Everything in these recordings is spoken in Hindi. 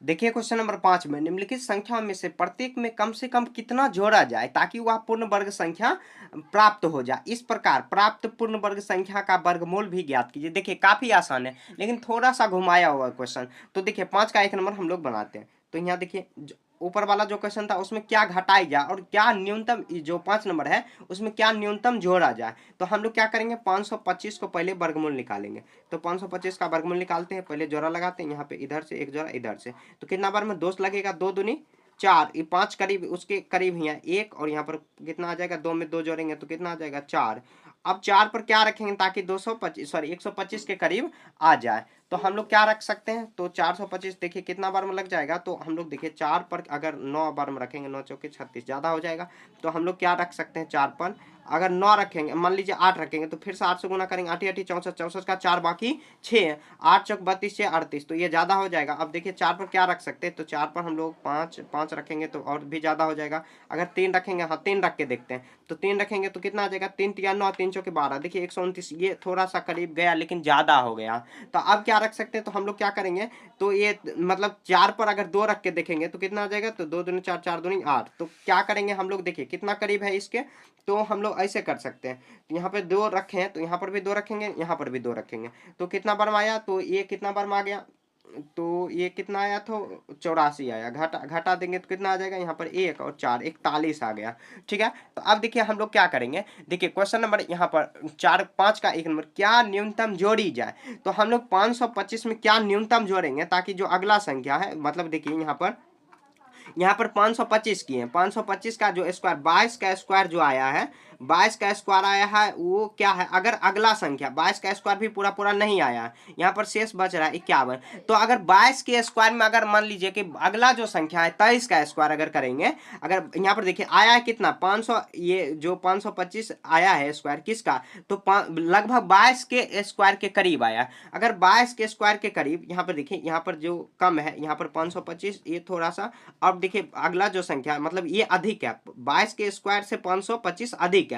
देखिए क्वेश्चन नंबर 5 में निम्नलिखित संख्याओं में से कम कितना जोड़ा जाए ताकि वह पूर्ण वर्ग संख्या प्राप्त हो जाए। इस प्रकार प्राप्त पूर्ण वर्ग संख्या का वर्गमूल भी ज्ञात कीजिए। देखिए काफी आसान है लेकिन थोड़ा सा घुमाया हुआ क्वेश्चन। तो देखिए 5 का 1 नंबर हम लोग बनाते हैं। तो यहाँ देखिए ऊपर वाला जो क्वेश्चन था उसमें क्या घटाई जाए और क्या न्यूनतम, जो 5 नंबर है उसमें क्या न्यूनतम जोड़ा जाए। तो हम लोग क्या करेंगे, 525 को पहले वर्गमूल निकालेंगे। तो 525 का वर्गमूल निकालते हैं, पहले जोड़ा लगाते हैं, यहाँ पे इधर से एक जोड़ा इधर से। तो कितना बार में दोस्त लगेगा, 2 दूनी 4, ये 5 करीब उसके करीब ही है 1, और यहाँ पर कितना आ जाएगा, 2 में 2 जोड़ेंगे तो कितना आ जाएगा 4। अब 4 पर क्या रखेंगे ताकि 125 के करीब आ जाए। तो हम लोग क्या रख सकते हैं, तो 425 देखिए कितना बार में लग जाएगा। तो हम लोग देखिए 4 पर अगर 9 बार में रखेंगे, 9 चौके 36 ज़्यादा हो जाएगा। तो हम लोग क्या रख सकते हैं, 4 पर अगर 9 रखेंगे, मान लीजिए 8 रखेंगे तो फिर से 8 से गुना करेंगे, 8 8 64, 64 का 4 बाकी 6, 8 चौक 32 से 38, तो ये ज़्यादा हो जाएगा। अब देखिए 4 पर क्या रख सकते हैं, तो 4 पर हम लोग 5 रखेंगे तो और भी ज़्यादा हो जाएगा। अगर 3 रखेंगे, हाँ 3 रख के देखते हैं, तो 3 रखेंगे तो कितना आ जाएगा, 3 तिया 9, 3 चौके 12, देखिए 129, ये थोड़ा सा करीब गया लेकिन ज़्यादा हो गया। तो अब क्या रख सकते हैं, तो हम लोग क्या करेंगे, तो ये मतलब 4 पर अगर 2 रख के देखेंगे तो कितना आ जाएगा, तो 2 दूनी 4, 4 दूनी 8। तो क्या करेंगे हम लोग, देखिए कितना करीब है इसके। तो हम लोग ऐसे कर सकते हैं, तो यहाँ पे 2 रखे हैं तो यहाँ पर भी 2 रखेंगे, यहाँ पर भी 2 रखेंगे। तो कितना बार में आया, तो ये कितना बार में आ गया, तो ये कितना आया, तो 84 आया। घटा घटा देंगे तो कितना आ जाएगा, यहाँ पर 1 और 4 41 आ गया। ठीक है, तो अब देखिए हम लोग क्या करेंगे, देखिए क्वेश्चन नंबर यहाँ पर 4 5 का 1 नंबर, क्या न्यूनतम जोड़ी जाए। तो हम लोग 525 में क्या न्यूनतम जोड़ेंगे ताकि जो अगला संख्या है, मतलब देखिए यहाँ पर 525 की है, 525 का जो स्क्वायर 22 का स्क्वायर जो आया है, 22 का स्क्वायर आया है, वो क्या है, अगर अगला संख्या 22 का स्क्वायर भी पूरा पूरा नहीं आया है, यहाँ पर शेष बच रहा है 51। तो अगर 22 के स्क्वायर में अगर मान लीजिए कि अगला जो संख्या है 23 का स्क्वायर अगर करेंगे, अगर यहाँ पर देखिए आया है कितना 500, ये जो 525 आया है स्क्वायर किसका, तो लगभग 22 के स्क्वायर के करीब आया। अगर 22 के स्क्वायर के करीब, यहाँ पर देखिए यहाँ पर जो कम है, यहाँ पर 525, ये थोड़ा सा। अब देखिए अगला जो संख्या है, मतलब ये अधिक है, 22 के स्क्वायर से 525 अधिक है।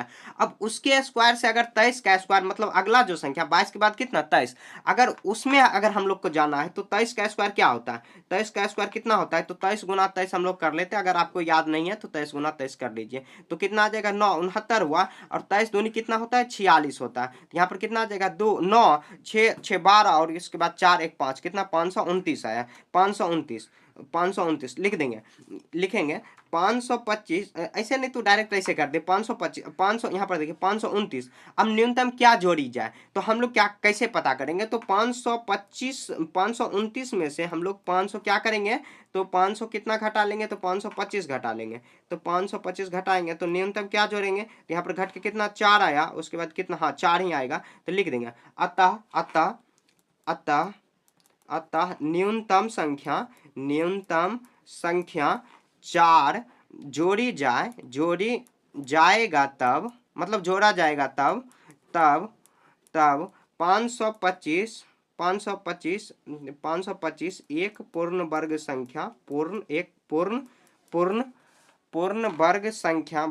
अब उसके स्क्वायर से अगर 23 का स्क्वायर, मतलब अगला जो संख्या 22 के बाद कितना 23, अगर उसमें अगर हम लोग को जाना है तो 23 का स्क्वायर क्या होता है, 23 का स्क्वायर कितना होता है, तो 23 गुना 23 हम लोग कर लेते हैं। अगर आपको याद नहीं है तो 23 गुना 23 कर लीजिए, तो कितना आ जाएगा 9 69 हुआ, और 23 दूनी कितना होता है 46 होता है। यहाँ पर कितना आ जाएगा 2 9 6 6 12, और इसके बाद 4 1 5, कितना 529 आया, 529 529 लिख देंगे, लिखेंगे 525, ऐसे नहीं तो डायरेक्ट ऐसे कर दे 525 500, यहाँ पर देखिए 529। अब न्यूनतम क्या जोड़ी जाए, तो हम लोग क्या कैसे पता करेंगे, तो 525 529 में से हम लोग 500 क्या करेंगे, तो 500 कितना घटा लेंगे, तो 525 घटा लेंगे। तो 525 घटाएंगे तो न्यूनतम क्या जोड़ेंगे, तो यहाँ पर घट के कितना 4 आया, उसके बाद कितना, हाँ 4 ही आएगा। तो लिख देंगे अतः अतः अतः अतः न्यूनतम संख्या 4 जोड़ी जाएगा तब, मतलब जोड़ा जाएगा तब तब तब 525 525 एक पूर्ण वर्ग संख्या, पूर्ण वर्ग संख्या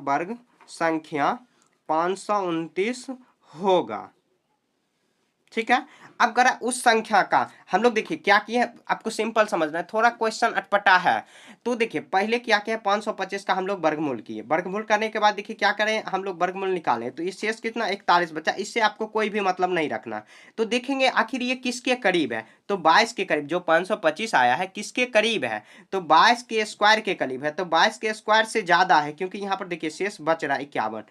529 होगा। ठीक है, अब करा उस संख्या का, हम लोग देखिए क्या किए, आपको सिंपल समझना है, थोड़ा क्वेश्चन अटपटा है। तो देखिए पहले क्या किया, 525 का हम लोग वर्गमूल किए, वर्गमूल करने के बाद देखिए क्या करें, हम लोग वर्गमूल निकालें तो ये शेष कितना 41 बचा, इससे आपको कोई भी मतलब नहीं रखना। तो देखेंगे आखिर ये किसके करीब है, तो 22 के करीब, जो 525 आया है किसके करीब है, तो 22 के स्क्वायर के करीब है। तो 22 के स्क्वायर से ज्यादा है, क्योंकि यहाँ पर देखिए शेष बच रहा है 51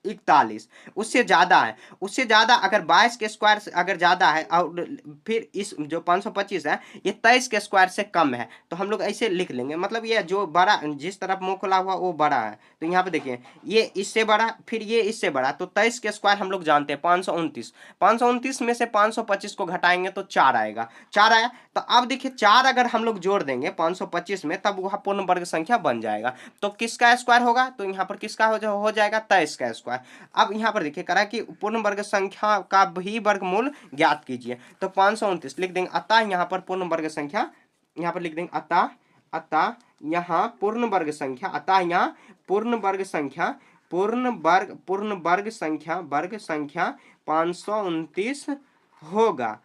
41, उससे ज्यादा है, उससे ज्यादा अगर 22 के स्क्वायर से अगर ज्यादा है, और फिर इस जो 525 है ये 23 के स्क्वायर से कम है, तो हम लोग ऐसे लिख लेंगे, मतलब ये जो बड़ा जिस तरफ मुंह खुला हुआ वो बड़ा है। तो यहाँ पे देखिए ये इससे बड़ा, फिर ये इससे बड़ा, तो 23 के स्क्वायर हम लोग जानते हैं 529 में से 525 को घटाएंगे तो 4 आएगा, 4 आया। तो अब देखिए 4 अगर हम लोग जोड़ देंगे 525 में, तब वह पूर्ण वर्ग संख्या बन जाएगा। तो किसका स्क्वायर होगा, तो यहाँ पर किसका हो जाएगा 23 का स्क्वायर। अब यहाँ पर देखिए करा कि पूर्ण वर्ग संख्या का भी वर्गमूल ज्ञात कीजिए, तो 529 लिख देंगे। अतः यहाँ पर पूर्ण वर्ग संख्या, यहाँ पर लिख देंगे अतः यहाँ पूर्ण वर्ग संख्या, अतः यहाँ पूर्ण वर्ग संख्या 529 होगा।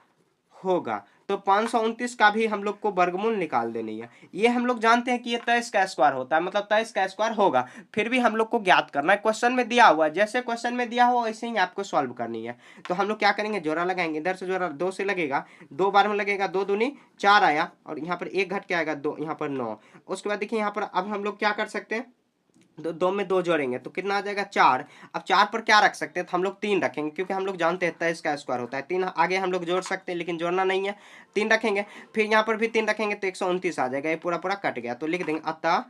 तो 529 का भी हम लोग को वर्गमूल निकाल देनी है। ये हम लोग जानते हैं कि ये 23 का स्क्वायर होता है, मतलब 23 का स्क्वायर होगा, फिर भी हम लोग को ज्ञात करना है। क्वेश्चन में दिया हुआ है, जैसे क्वेश्चन में दिया हुआ वैसे ही आपको सॉल्व करनी है। तो हम लोग क्या करेंगे, जोड़ा लगाएंगे। इधर से जोड़ा 2 से लगेगा, 2 बार में लगेगा, 2 दूनी 4 आया, और यहाँ पर 1 घट के आएगा 2, यहाँ पर 9। उसके बाद देखिए यहाँ पर अब हम लोग क्या कर सकते हैं, दो में 2 जोड़ेंगे तो कितना आ जाएगा 4। अब 4 पर क्या रख सकते हैं, तो हम लोग 3 रखेंगे, क्योंकि हम लोग जानते हैं 23 का स्क्वायर होता है। 3 आगे हम लोग जोड़ सकते हैं, लेकिन जोड़ना नहीं है, 3 रखेंगे। फिर यहाँ पर भी 3 रखेंगे तो 129 आ जाएगा, ये पूरा पूरा कट गया। तो लिख देंगे अतः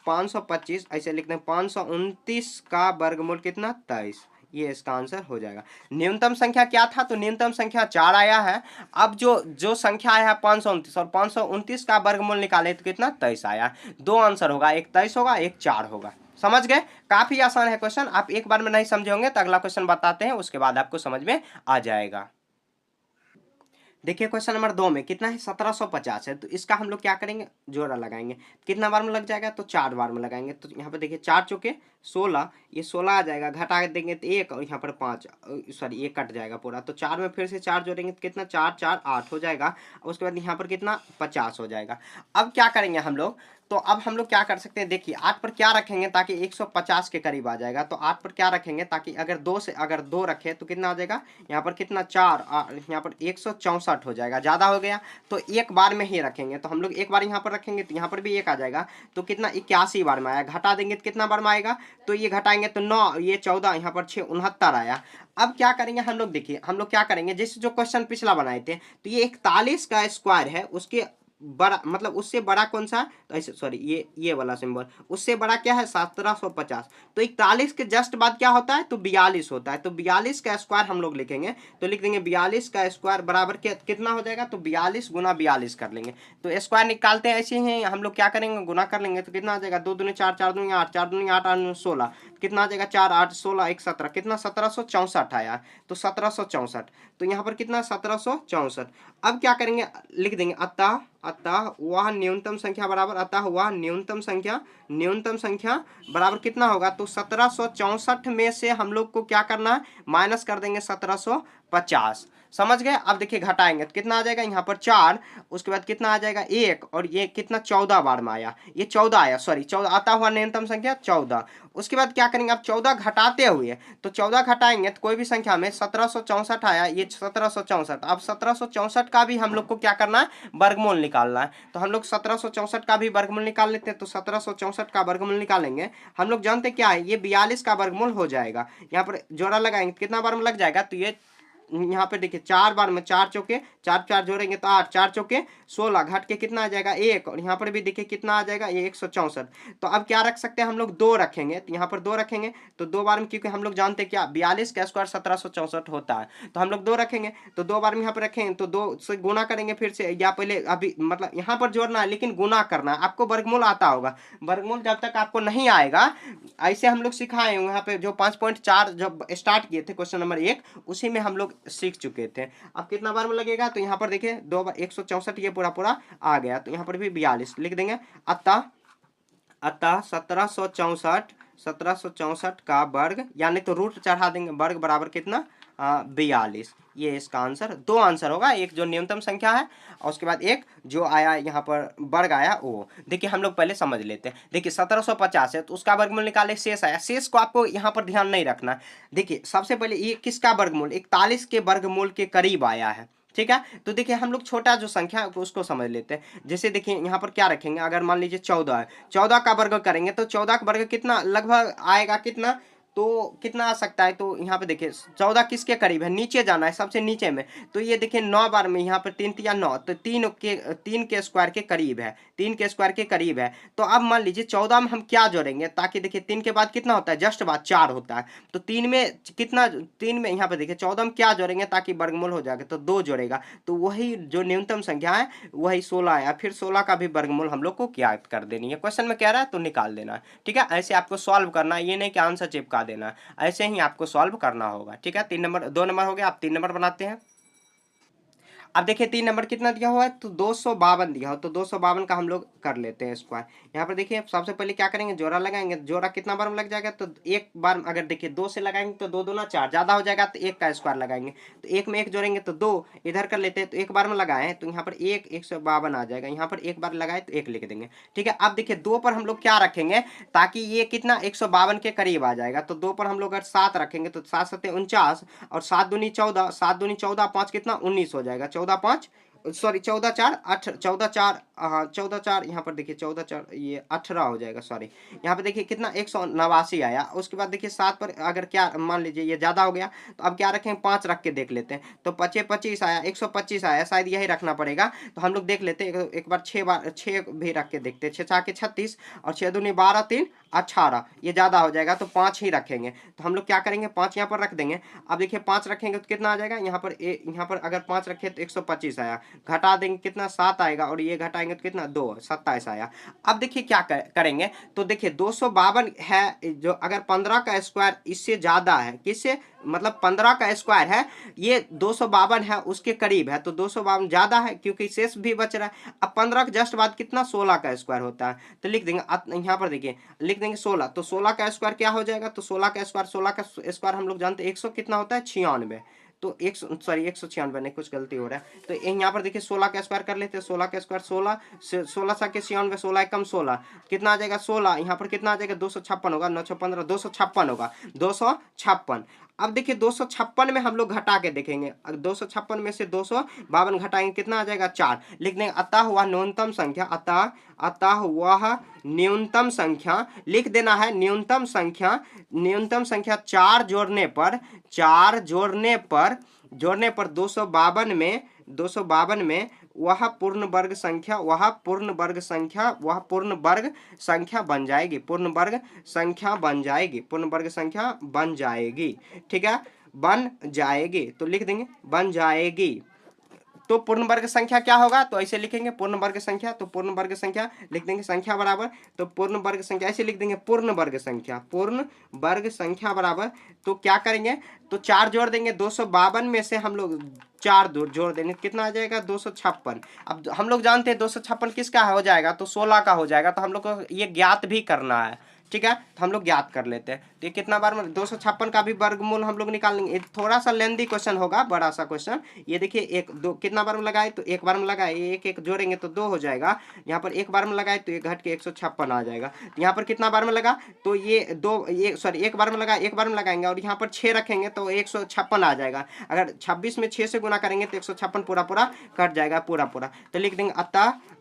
525, ऐसे लिख देंगे 529 का वर्गमूल कितना 23। ये इसका आंसर हो जाएगा। न्यूनतम संख्या क्या था, तो न्यूनतम संख्या 4 आया है। अब जो संख्या आया है 529, और 529 का वर्गमूल निकाले तो कितना 23 आया। 2 आंसर होगा, एक 23 होगा, एक 4 होगा। समझ गए, काफी आसान है क्वेश्चन। आप एक बार में नहीं समझे होंगे तो अगला क्वेश्चन बताते हैं, उसके बाद आपको समझ में आ जाएगा। देखिए क्वेश्चन नंबर 2 में कितना है, 1750 है। तो इसका हम लोग क्या करेंगे, जोड़ा लगाएंगे। कितना बार में लग जाएगा, तो 4 बार में लगाएंगे। तो यहाँ पे देखिए 4 चौके 16, ये 16 आ जाएगा, घटा देंगे तो 1, और यहाँ पर 5, सॉरी 1 कट जाएगा पूरा। तो 4 में फिर से 4 जोड़ेंगे तो कितना, 4 4 8 हो जाएगा। और उसके बाद यहाँ पर कितना 50 हो जाएगा। अब क्या करेंगे हम लोग, तो अब हम लोग क्या कर सकते हैं, देखिए 8 पर क्या रखेंगे ताकि 150 के करीब आ जाएगा। तो 8 पर क्या रखेंगे ताकि अगर 2 रखे तो कितना आ जाएगा, यहाँ पर कितना 4, यहाँ पर 164 हो जाएगा, ज़्यादा हो गया। तो एक बार में ही रखेंगे, तो हम लोग एक बार यहाँ पर रखेंगे तो यहाँ पर भी 1 आ जाएगा। तो कितना 81 बार में आया, घटा देंगे तो कितना बार में आएगा, तो ये घटाएंगे तो 9, ये 14, यहाँ पर 6, 69 आया। अब क्या करेंगे हम लोग, देखिए हम लोग क्या करेंगे, जैसे जो क्वेश्चन पिछला बनाए थे, तो ये 41 का स्क्वायर है, उसके बड़ा मतलब उससे बड़ा कौन सा, तो ऐसे सॉरी ये वाला सिंबल, उससे बड़ा क्या है 1750। तो 41 के जस्ट बाद क्या होता है, तो 42 होता है। तो 42 का स्क्वायर हम लोग लिखेंगे, तो लिख देंगे 42 का स्क्वायर बराबर कितना हो जाएगा, तो 42 गुना 42 कर लेंगे। तो स्क्वायर निकालते हैं ऐसे ही हम लोग क्या करेंगे, गुना कर लेंगे तो कितना आ जाएगा, 2 दूनी 4, 4 दूनी 8, 4 दूनी 8, 8 16, कितना आ जाएगा 4 8 16 1 17, कितना 1764 आया। तो 1764, तो यहाँ पर कितना 1764। अब क्या करेंगे, लिख देंगे अतः वह न्यूनतम संख्या बराबर, अतः वह न्यूनतम संख्या बराबर कितना होगा, तो 1764 में से हम लोग को क्या करना है, माइनस कर देंगे 1750। समझ गए। अब देखिए घटाएंगे तो कितना आ जाएगा, यहाँ पर 4, उसके बाद कितना आ जाएगा 1, और ये कितना 14 बार में आया, ये 14 आया, सॉरी 14 आता हुआ न्यूनतम संख्या 14। उसके बाद क्या करेंगे, अब 14 घटाते हुए, तो 14 घटाएंगे तो कोई भी संख्या में 1764 आया, ये 1764। अब 1764 का भी हम लोग को क्या करना है, वर्गमूल निकालना है। तो हम लोग 1764 का भी वर्गमूल निकाल लेते हैं। तो 1764 का वर्गमूल निकालेंगे, हम लोग जानते क्या है, ये 42 का वर्गमूल हो जाएगा। यहाँ पर जोड़ा लगाएंगे कितना बार में लग जाएगा, तो ये यहाँ पे देखिए 4 बार में, 4 चौके 4 4 जोड़ेंगे तो 8, 4 चौके 16, घट के कितना आ जाएगा 1, और यहाँ पर भी देखिए कितना आ जाएगा, ये 164। तो अब क्या रख सकते हैं हम लोग, 2 रखेंगे। तो यहाँ पर 2 रखेंगे तो 2 बार में, क्योंकि हम लोग जानते हैं क्या 42 का स्क्वायर 1764 होता है, तो हम लोग 2 रखेंगे। तो 2 बार में यहाँ पर रखेंगे तो 2 से गुना करेंगे फिर से, या पहले अभी मतलब यहाँ पर जोड़ना है लेकिन गुना करना है। आपको वर्गमूल आता होगा, वर्गमूल जब तक आपको नहीं आएगा, ऐसे हम लोग सिखाए हैं यहाँ पे, जो 5.4 जब स्टार्ट किए थे क्वेश्चन नंबर 1, उसी में हम लोग सीख चुके थे। अब कितना बार में लगेगा, तो यहाँ पर देखिए 2 बार 164, ये पूरा पूरा आ गया। तो यहाँ पर भी 42 लिख देंगे। अतः 1764 का वर्ग, यानी तो रूट चढ़ा देंगे, वर्ग बराबर कितना 42। ये इसका आंसर, 2 आंसर होगा, एक जो न्यूनतम संख्या है और उसके बाद एक जो आया यहाँ पर वर्ग आया वो। देखिए हम लोग पहले समझ लेते हैं। देखिए 1750 है तो उसका वर्गमूल निकाले, शेष आया, शेष को आपको यहाँ पर ध्यान नहीं रखना। देखिए सबसे पहले ये किसका वर्गमूल, 41 के वर्गमूल के करीब आया है, ठीक है। तो देखिए हम लोग छोटा जो संख्या है उसको समझ लेते हैं। जैसे देखिए यहाँ पर क्या रखेंगे, अगर मान लीजिए 14 है, 14 का वर्ग करेंगे तो 14 का वर्ग कितना लगभग आएगा, कितना तो कितना आ सकता है, तो यहाँ पे देखिए 14 किसके करीब है, नीचे जाना है सबसे नीचे में। तो ये देखिए 9 बार में, यहाँ पर 3 या 9, तो 3 के स्क्वायर के करीब है, 3 के स्क्वायर के करीब है। तो अब मान लीजिए 14 में हम क्या जोड़ेंगे, ताकि देखिए 3 के बाद कितना होता है, जस्ट बाद 4 होता है। तो 3 में कितना, 3 में यहाँ पे देखिए 14 में क्या जोड़ेंगे ताकि वर्गमूल हो जाएगा, तो 2 जोड़ेगा। तो वही जो न्यूनतम संख्या है वही 16 आया। फिर 16 का भी वर्गमूल हम लोग को क्या कर देनी है, क्वेश्चन में कह रहा है तो निकाल देना है, ठीक है। ऐसे आपको सॉल्व करना है, ये नहीं कि आंसर चिपका देना, ऐसे ही आपको सॉल्व करना होगा, ठीक है। 2 नंबर हो गया, आप 3 नंबर बनाते हैं। अब देखिए 3 नंबर कितना दिया हुआ है, तो 252 दिया हो, तो 252 का हम लोग कर लेते हैं स्क्वायर। यहाँ पर देखिए सबसे पहले क्या करेंगे, जोड़ा लगाएंगे। जोड़ा कितना बार में लग जाएगा, तो एक बार अगर देखिए 2 से लगाएंगे तो 2 दूना 4, ज्यादा हो जाएगा तो 1 का स्क्वायर लगाएंगे, तो 1 में 1 जोड़ेंगे तो 2, इधर कर लेते हैं, तो एक बार में लगाए तो यहाँ पर 152 आ जाएगा। यहाँ पर एक बार लगाए तो 1 लिख देंगे। ठीक है, अब देखिए 2 पर हम लोग क्या रखेंगे ताकि ये कितना 152 के करीब आ जाएगा, तो 2 पर हम लोग अगर 7 रखेंगे तो 7 7 49 और 7 दूनी 14, 7 दूनी 14, 5 कितना 19 हो जाएगा, 14 5 सॉरी 14 4 8, 14 4, हाँ 14 4, यहाँ पर देखिए 14 4 ये 18 हो जाएगा, सॉरी यहाँ पे देखिए कितना 189 आया। उसके बाद देखिए 7 पर अगर क्या मान लीजिए ये ज्यादा हो गया तो अब क्या रखें, 5 रख के देख लेते हैं, तो 25 25 आया, 125 आया, शायद यही रखना पड़ेगा। तो हम लोग देख लेते हैं एक बार 6 भी रख के देखते हैं, 6 4 के 36 और 6 दूनी 12 3 18, ये ज्यादा हो जाएगा तो 5 ही रखेंगे। तो हम लोग क्या करेंगे, 5 यहाँ पर रख देंगे। अब देखिए 5 रखेंगे तो कितना आ जाएगा, यहाँ पर अगर 5 रखे तो 125 आया, घटा देंगे कितना 7 आएगा, और ये घटाएंगे तो कितना 2 27 आया। अब देखिए क्या करेंगे, तो देखिए 252 है, जो अगर 15 का स्क्वायर इससे ज्यादा है, किससे मतलब 15 का स्क्वायर है, ये 252 है उसके करीब है, तो 252 ज्यादा है क्योंकि शेष भी बच रहा है। अब 15 के जस्ट बाद कितना 16 का स्क्वायर होता है, तो लिख देंगे यहाँ पर देखिए लिख देंगे 16, तो 16 का स्क्वायर क्या हो जाएगा, तो 16 का स्क्वायर हम लोग जानते हैं 100 कितना होता है 96, तो 196 नहीं, कुछ गलती हो रहा है, तो यहाँ पर देखिए 16 का स्क्वायर कर लेते हैं, 16 का स्क्वायर 16 सा के 96, 16 कम 16 कितना आ जाएगा 16, यहाँ पर कितना आ जाएगा 256 होगा, 9 15 256 होगा, 256। अब देखिए 256 में हम लोग घटा के देखेंगे, 256 में से 252 घटाएंगे कितना आ जाएगा 4, लिख देंगे अतः वह न्यूनतम संख्या, अतः वह न्यूनतम संख्या, लिख देना है न्यूनतम संख्या 4 जोड़ने पर 252 में वह पूर्ण वर्ग संख्या बन जाएगी, ठीक है, बन जाएगी, तो लिख देंगे बन जाएगी। तो पूर्ण वर्ग संख्या क्या होगा, तो ऐसे लिखेंगे पूर्ण वर्ग संख्या, तो पूर्ण वर्ग संख्या लिख देंगे संख्या बराबर, तो पूर्ण वर्ग संख्या ऐसे लिख देंगे पूर्ण वर्ग संख्या बराबर, तो क्या करेंगे, तो 4 जोड़ देंगे, 252 में से हम लोग 4 जोड़ देंगे कितना आ जाएगा 256। अब हम लोग जानते हैं 256 किसका हो जाएगा, तो 16 का हो जाएगा, तो हम लोग को ये ज्ञात भी करना है, ठीक है, तो हम लोग ज्ञात कर लेते हैं। तो ये कितना बार में 256 का भी वर्गमूल हम लोग निकाल लेंगे, थोड़ा सा लेंदी क्वेश्चन होगा, बड़ा सा क्वेश्चन। ये देखिए 1 2 कितना बार में लगाए, तो एक बार में लगाए, एक एक जोड़ेंगे तो 2 हो जाएगा, यहाँ पर एक बार में लगाए तो ये घट के 156 आ जाएगा। यहाँ पर कितना बार में लगा, तो ये एक बार में लगा, एक बार में लगाएंगे और यहाँ पर 6 रखेंगे तो 156 आ जाएगा। अगर 26 में 6 से गुना करेंगे तो 156 पूरा कट जाएगा पूरा। तो लिख देंगे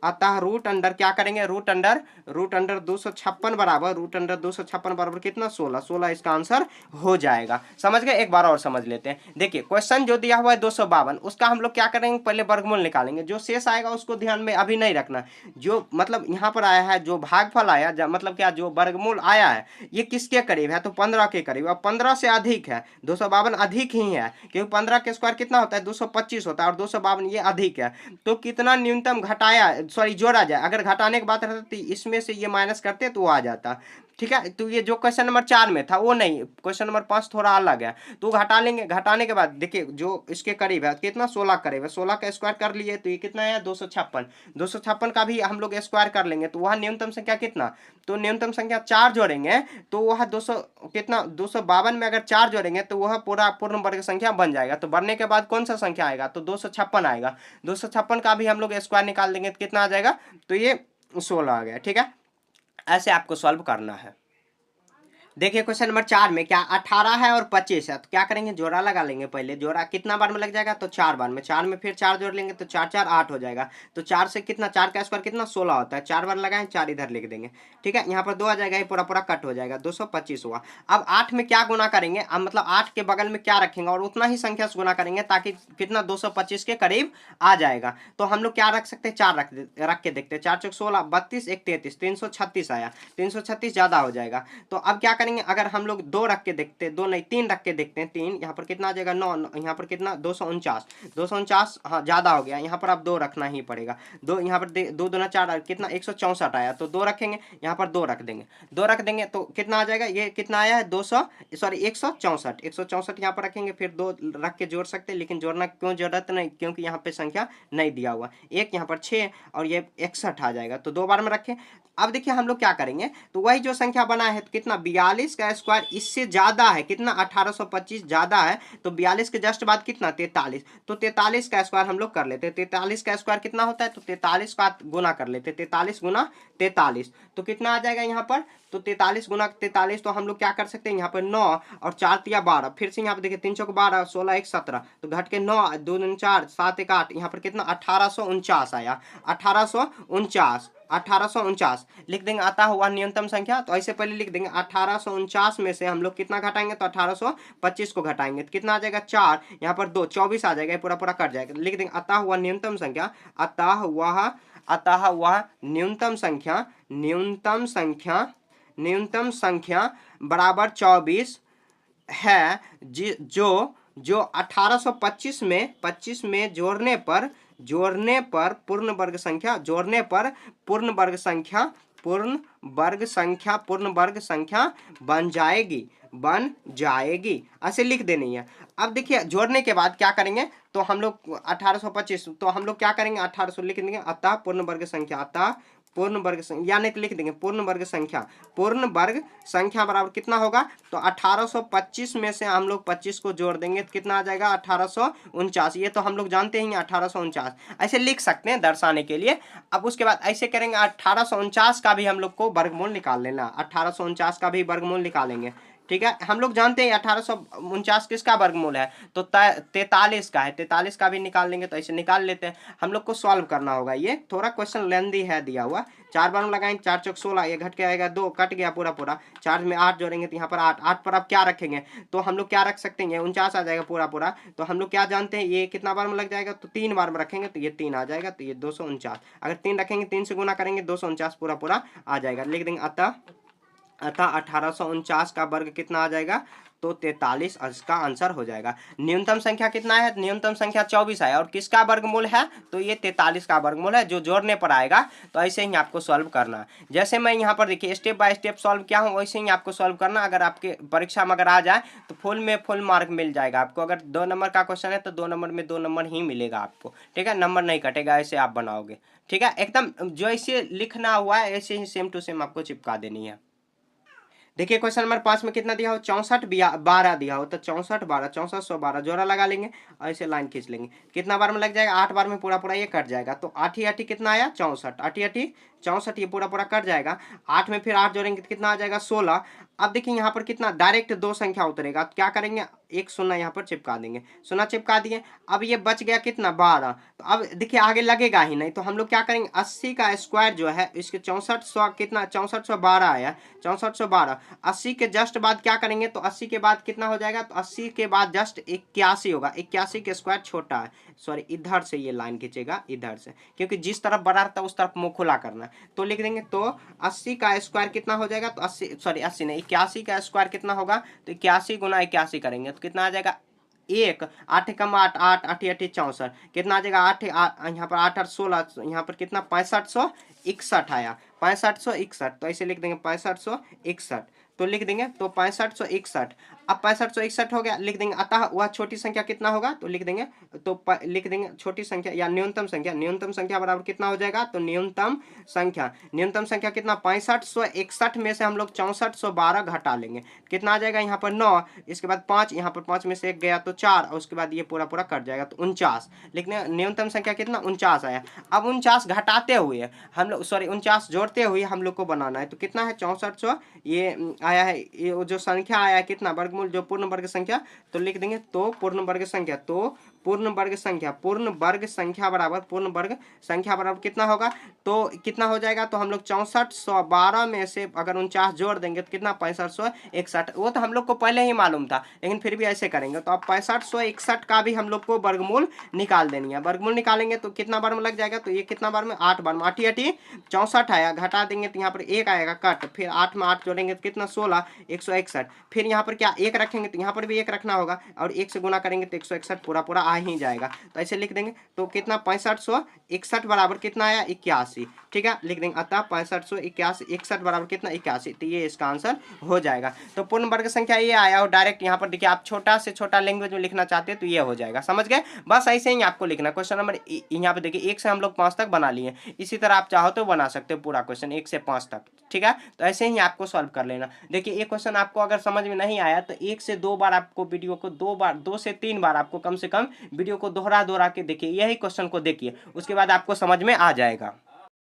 अतः रूट अंडर क्या करेंगे, रूट अंडर 256 बराबर कितना 16 इसका आंसर हो जाएगा। समझ गए, एक बार और समझ लेते हैं। देखिए क्वेश्चन जो दिया हुआ है 252, उसका हम लोग क्या करेंगे, पहले वर्गमूल निकालेंगे, जो शेष आएगा उसको ध्यान में अभी नहीं रखना, जो मतलब यहाँ पर आया है, जो भागफल आया मतलब क्या, जो वर्गमूल आया है ये किसके करीब है, तो 15 के करीब। अब 15 से अधिक है, 252 अधिक ही है, क्योंकि 15 के स्क्वायर कितना होता है 225 होता है, और 252 ये अधिक है, तो कितना न्यूनतम जोड़ा जाए। अगर घटाने की बात रहती तो इसमें से ये माइनस करते तो वो आ जाता, ठीक है। तो ये जो क्वेश्चन नंबर 4 में था वो नहीं, क्वेश्चन नंबर 5 थोड़ा अलग है, तो घटा लेंगे। घटाने के बाद देखिए जो इसके करीब है कितना 16 करीब है, 16 का स्क्वायर कर लिए तो ये कितना है 256 का भी हम लोग स्क्वायर कर लेंगे, तो वह न्यूनतम संख्या कितना, तो न्यूनतम संख्या 4 जोड़ेंगे तो वह 252 में अगर 4 जोड़ेंगे तो वह पूर्ण वर्ग संख्या बन जाएगा। तो बढ़ने के बाद कौन सा संख्या आएगा, तो 256 आएगा। 256 का भी हम लोग स्क्वायर निकाल देंगे तो कितना आ जाएगा, तो ये 16 आ गया, ठीक है। ऐसे आपको सॉल्व करना है। देखिए क्वेश्चन नंबर 4 में क्या 18 है और 25 है, तो क्या करेंगे, जोड़ा लगा लेंगे। पहले जोड़ा कितना बार में लग जाएगा, तो 4 बार में, 4 में फिर 4 जोड़ लेंगे तो 4 4 8 हो जाएगा। तो 4 से कितना, 4 का स्क्वायर कितना 16 होता है, 4 बार लगाएं, 4 इधर लिख देंगे, ठीक है। यहाँ पर 2 आ जाएगा, ये पूरा कट हो जाएगा, 225 हुआ। अब 8 में क्या गुना करेंगे, अब मतलब 8 के बगल में क्या रखेंगे और उतना ही संख्या से गुना करेंगे ताकि कितना 225 के करीब आ जाएगा। तो हम लोग क्या रख सकते हैं, 4 रख के देखते हैं, 4 चौक 16, 32 1 33, 336 आया, 336 ज्यादा हो जाएगा। तो अब क्या करेंगे, अगर हम लोग 2 रख के देखते हैं, 2 नहीं 3 रख के देखते हैं, 3 यहाँ पर कितना आ जाएगा 9, यहाँ पर कितना 249, 249 हाँ ज़्यादा हो गया, यहाँ पर आप 2 रखना ही पड़ेगा। 2 यहाँ पर 2 दूना 4 कितना 164 आया, तो 2 रखेंगे, यहाँ पर 2 रख देंगे, 2 रख देंगे तो कितना आ जाएगा, ये कितना आया है 164, 164 यहाँ पर रखेंगे, फिर 2 रख के जोड़ सकते हैं, लेकिन जोड़ना क्यों जरूरत नहीं, क्योंकि यहाँ पे संख्या नहीं दिया हुआ, एक यहाँ पर 6 और ये 61 आ जाएगा, तो 2 बार में रखें। अब देखिए हम लोग क्या करेंगे, तो वही जो संख्या बना है तो कितना 42 का स्क्वायर इससे ज्यादा है, कितना 1825 ज्यादा है, तो 42 के जस्ट बाद कितना 43, तो 43 का स्क्वायर हम लोग कर लेते हैं। 43 का स्क्वायर कितना होता है, तो 43 का गुना कर लेते हैं, 43 गुना 43 तो कितना आ जाएगा यहाँ पर, तो 43 गुना 43, तो हम लोग क्या कर सकते हैं, यहाँ पर 9 और 4 तिया 12, फिर से यहाँ पर देखिए 3 चौक 12, 16 1 17, तो घट के 9 2 दूनी 4 7 1 8, यहाँ पर कितना 1849 आया, 1849 लिख देंगे आता हुआ न्यूनतम संख्या। तो ऐसे पहले लिख देंगे 1849 में से हम लोग कितना घटाएंगे, तो 1825 को घटाएंगे तो कितना आ जाएगा 4, यहाँ पर 2 24 आ जाएगा, पूरा पूरा कट जाएगा, लिख देंगे अतः हुआ न्यूनतम संख्या, अतः हुआ न्यूनतम संख्या बराबर 24 है, जो 1825 में 25 में जोड़ने पर पूर्ण वर्ग संख्या बन जाएगी ऐसे लिख देनी है। अब देखिए जोड़ने के बाद क्या करेंगे, तो हम लोग 1825, तो हम लोग क्या करेंगे 1800 लिख देंगे, अतः पूर्ण वर्ग संख्या, या नहीं तो लिख देंगे पूर्ण वर्ग संख्या बराबर कितना होगा, तो 1825 में से हम लोग 25 को जोड़ देंगे तो कितना आ जाएगा 1849, ये तो हम लोग जानते हैं 1849, ऐसे लिख सकते हैं दर्शाने के लिए। अब उसके बाद ऐसे करेंगे 1849 का भी हम लोग को वर्गमूल निकाल लेना, 1849 का भी वर्गमूल निकालेंगे, ठीक है। हम लोग जानते हैं 1849 किसका वर्गमूल है, तो 43 का है, 43 का भी निकाल लेंगे, तो ऐसे निकाल लेते हैं। हम लोग को सॉल्व करना होगा, ये थोड़ा क्वेश्चन लेंदी है दिया हुआ, 4 बार में लगाएंगे 4 चौक 16, ये घट के आएगा 2, कट गया पूरा, 4 में 8 जोड़ेंगे तो यहाँ पर 8 पर आप क्या रखेंगे, तो हम लोग क्या रख सकते हैं, 49 आ जाएगा पूरा, तो हम लोग क्या जानते हैं ये कितना बार में लग जाएगा, तो 3 बार में रखेंगे तो ये 3 आ जाएगा, तो ये 249, अगर 3 रखेंगे 3 से गुना करेंगे 249 पूरा आ जाएगा, लिख देंगे अतः 1849 का वर्ग कितना आ जाएगा, तो 43 इसका आंसर हो जाएगा। न्यूनतम संख्या कितना है, न्यूनतम संख्या 24 है, और किसका वर्गमूल है, तो ये 43 का वर्गमूल है, जो जोड़ने पर आएगा। तो ऐसे ही आपको सॉल्व करना, जैसे मैं यहाँ पर देखिए स्टेप बाय स्टेप सॉल्व किया हूँ, वैसे ही आपको सॉल्व करना। अगर आपके परीक्षा में अगर आ जाए तो फुल मार्क मिल जाएगा आपको। अगर 2 नंबर का क्वेश्चन है तो 2 नंबर में 2 नंबर ही मिलेगा आपको, ठीक है, नंबर नहीं कटेगा, ऐसे आप बनाओगे, ठीक है। एकदम जो ऐसे लिखना हुआ है ऐसे ही सेम टू सेम आपको चिपका देनी है। देखिए क्वेश्चन नंबर 5 में कितना दिया हो, 64 12 दिया हो, तो 64 12 6412 जोड़ा लगा लेंगे, ऐसे लाइन खींच लेंगे, कितना बार में लग जाएगा, 8 बार में पूरा ये कट जाएगा, तो 8 ही कितना आया 64, 8 64, ये पूरा कट जाएगा। 8 में फिर 8 जोड़ेंगे तो कितना आ जाएगा 16। अब देखिए यहाँ पर कितना डायरेक्ट 2 संख्या उतरेगा, तो क्या करेंगे, एक शून्य यहाँ पर चिपका देंगे, शून्य चिपका दिए। अब ये बच गया कितना 12, तो अब देखिए आगे लगेगा ही नहीं, तो हम लोग क्या करेंगे 80 का स्क्वायर जो है इसके 6400 कितना 6412 आया, 6412, 80 के जस्ट बाद क्या करेंगे, तो 80 के बाद कितना हो जाएगा, तो 80 के बाद जस्ट 81 होगा, 81 के स्क्वायर छोटा है, सॉरी इधर से ये लाइन खींचेगा, इधर से, क्योंकि जिस तरफ बड़ा रहता है उस तरफ मुंह खुला करना है, तो लिख देंगे। तो 80 का स्क्वायर कितना हो जाएगा, तो 80 नहीं 81 का स्क्वायर कितना होगा, तो 81 गुना 81 करेंगे तो कितना आ जाएगा 1, 8 कम 8 8 8 8 64, कितना आ जाएगा 8 यहाँ पर 8 8 16, यहाँ पर कितना 6561 आया, 6561, तो ऐसे लिख देंगे 6561, तो लिख देंगे तो 6561। अब 6561 हो गया, लिख देंगे अतः वह छोटी संख्या कितना होगा, तो लिख देंगे, तो लिख देंगे छोटी संख्या या न्यूनतम संख्या बराबर कितना हो जाएगा, तो न्यूनतम संख्या कितना 6561 में से हम लोग 6412 घटा लेंगे, कितना आ जाएगा यहाँ पर 9, इसके बाद 5, यहाँ पर 5 में से 1 गया तो 4, और उसके बाद ये पूरा कट जाएगा, तो 49 लिखने, न्यूनतम संख्या कितना 49 आया। अब 49 घटाते हुए हम लोग 49 जोड़ते हुए हम लोग को बनाना है, तो कितना है 6400, ये आया है, ये जो संख्या आया है कितना वर्गमूल जो पूर्ण वर्ग संख्या, तो लिख देंगे तो पूर्ण वर्ग संख्या, तो पूर्ण वर्ग संख्या, पूर्ण वर्ग संख्या बराबर, पूर्ण वर्ग संख्या बराबर कितना होगा, तो कितना हो जाएगा, तो हम लोग 6412 में से अगर 49 जोड़ देंगे तो कितना 6561, वो तो हम लोग को पहले ही मालूम था, लेकिन फिर भी ऐसे करेंगे। तो अब 6561 का भी हम लोग को वर्गमूल निकाल देनी है। वर्गमूल निकालेंगे तो कितना बार में लग जाएगा, तो ये कितना बार में, 8 बार में, 8 8 64 आया, घटा देंगे तो यहाँ पर 1 आएगा कट, फिर 8 में 8 जोड़ेंगे तो कितना 16, 161, फिर यहाँ पर क्या 1 रखेंगे तो यहाँ पर भी 1 रखना होगा, और 1 से गुना करेंगे तो 161 पूरा पूरा आ ही जाएगा। तो ऐसे लिख देंगे, तो कितना 6561 बराबर कितना आया, 81। ठीक है, लिख देंगे, अतः 6561 बराबर कितना, 81। तो ये इसका आंसर हो जाएगा। तो पूर्ण वर्ग संख्या ये आया, और डायरेक्ट यहाँ पर देखिए आप छोटा से छोटा लैंग्वेज में लिखना चाहते हैं तो ये हो जाएगा, समझ गए। बस ऐसे ही आपको लिखना। क्वेश्चन नंबर यहाँ पे देखिए 1 से हम लोग 5 तक बना लिए, इसी तरह आप चाहो तो बना सकते हो पूरा क्वेश्चन 1 से 5 तक। ठीक है, तो ऐसे ही आपको सॉल्व कर लेना। देखिए ये क्वेश्चन आपको अगर समझ में नहीं आया तो 1 से 2 बार आपको वीडियो को 2 से 3 बार आपको कम से कम वीडियो को दोहरा दोहरा के देखिए, यही क्वेश्चन को देखिए, उसके बाद आपको समझ में आ जाएगा।